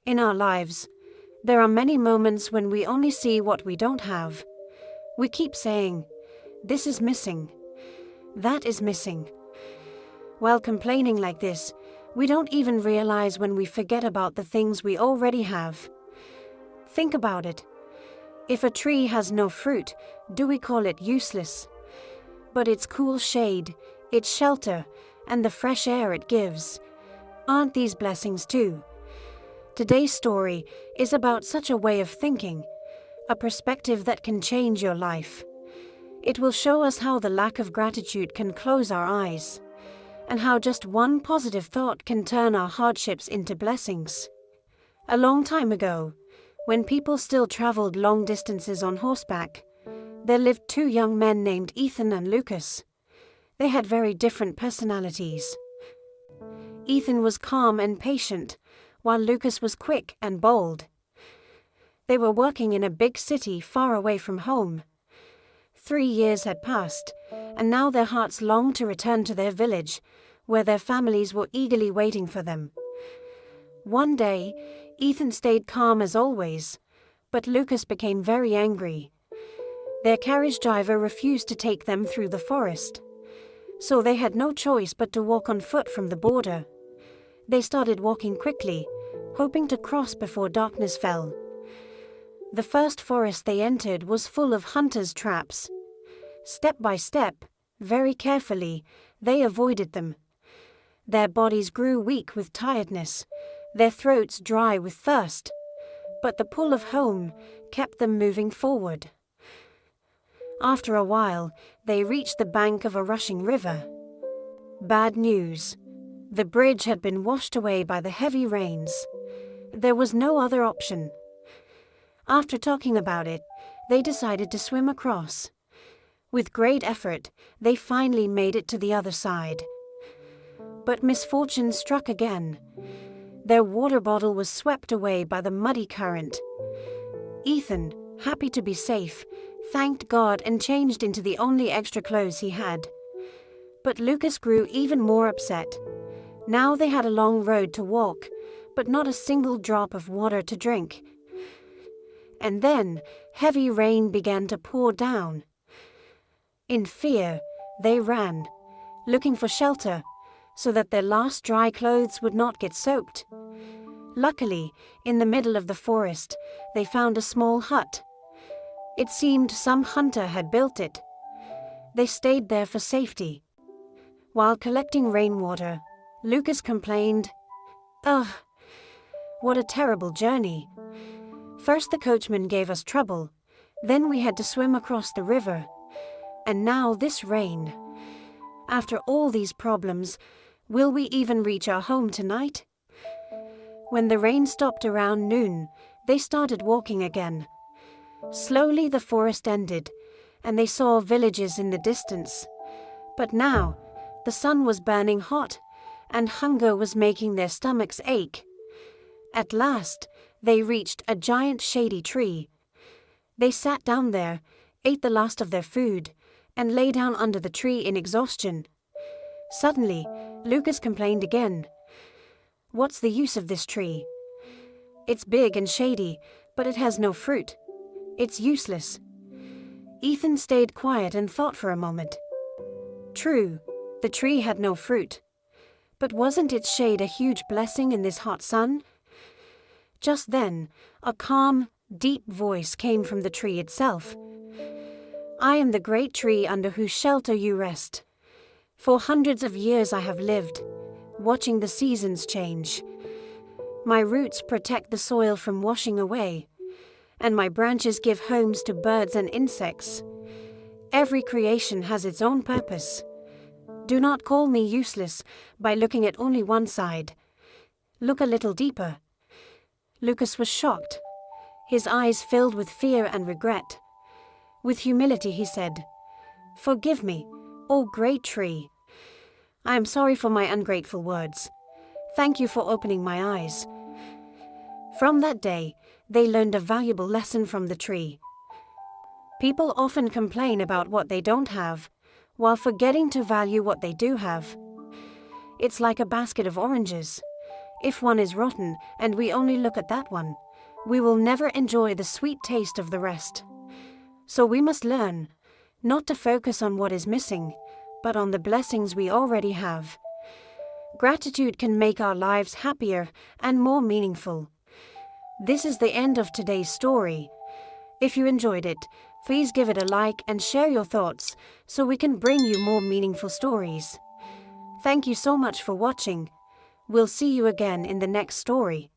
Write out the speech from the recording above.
In our lives, there are many moments when we only see what we don't have. We keep saying, "This is missing. That is missing." While complaining like this, we don't even realize when we forget about the things we already have. Think about it. If a tree has no fruit, do we call it useless? But its cool shade, its shelter, and the fresh air it gives, aren't these blessings too? Today's story is about such a way of thinking, a perspective that can change your life. It will show us how the lack of gratitude can close our eyes, and how just one positive thought can turn our hardships into blessings. A long time ago, when people still traveled long distances on horseback, there lived two young men named Ethan and Lucas. They had very different personalities. Ethan was calm and patient, while Lucas was quick and bold. They were working in a big city far away from home. 3 years had passed, and now their hearts longed to return to their village, where their families were eagerly waiting for them. One day, Ethan stayed calm as always, but Lucas became very angry. Their carriage driver refused to take them through the forest, so they had no choice but to walk on foot from the border. They started walking quickly, hoping to cross before darkness fell. The first forest they entered was full of hunters' traps. Step by step, very carefully, they avoided them. Their bodies grew weak with tiredness, their throats dry with thirst, but the pull of home kept them moving forward. After a while, they reached the bank of a rushing river. Bad news. The bridge had been washed away by the heavy rains. There was no other option. After talking about it, they decided to swim across. With great effort, they finally made it to the other side. But misfortune struck again. Their water bottle was swept away by the muddy current. Ethan, happy to be safe, thanked God and changed into the only extra clothes he had. But Lucas grew even more upset. Now they had a long road to walk, but not a single drop of water to drink. And then, heavy rain began to pour down. In fear, they ran, looking for shelter, so that their last dry clothes would not get soaked. Luckily, in the middle of the forest, they found a small hut. It seemed some hunter had built it. They stayed there for safety. While collecting rainwater, Lucas complained, "Ugh, what a terrible journey. First the coachman gave us trouble, then we had to swim across the river, and now this rain. After all these problems, will we even reach our home tonight?" When the rain stopped around noon, they started walking again. Slowly the forest ended, and they saw villages in the distance. But now, the sun was burning hot, and hunger was making their stomachs ache. At last, they reached a giant shady tree. They sat down there, ate the last of their food, and lay down under the tree in exhaustion. Suddenly, Lucas complained again. "What's the use of this tree? It's big and shady, but it has no fruit. It's useless." Ethan stayed quiet and thought for a moment. True, the tree had no fruit. But wasn't its shade a huge blessing in this hot sun? Just then, a calm, deep voice came from the tree itself. "I am the great tree under whose shelter you rest. For hundreds of years I have lived, watching the seasons change. My roots protect the soil from washing away, and my branches give homes to birds and insects. Every creation has its own purpose. Do not call me useless by looking at only one side. Look a little deeper." Lucas was shocked. His eyes filled with fear and regret. With humility he said, "Forgive me, O great tree. I am sorry for my ungrateful words. Thank you for opening my eyes." From that day, they learned a valuable lesson from the tree. People often complain about what they don't have, while forgetting to value what they do have. It's like a basket of oranges. If one is rotten and we only look at that one, we will never enjoy the sweet taste of the rest. So we must learn not to focus on what is missing, but on the blessings we already have. Gratitude can make our lives happier and more meaningful. This is the end of today's story. If you enjoyed it, please give it a like and share your thoughts so we can bring you more meaningful stories. Thank you so much for watching. We'll see you again in the next story.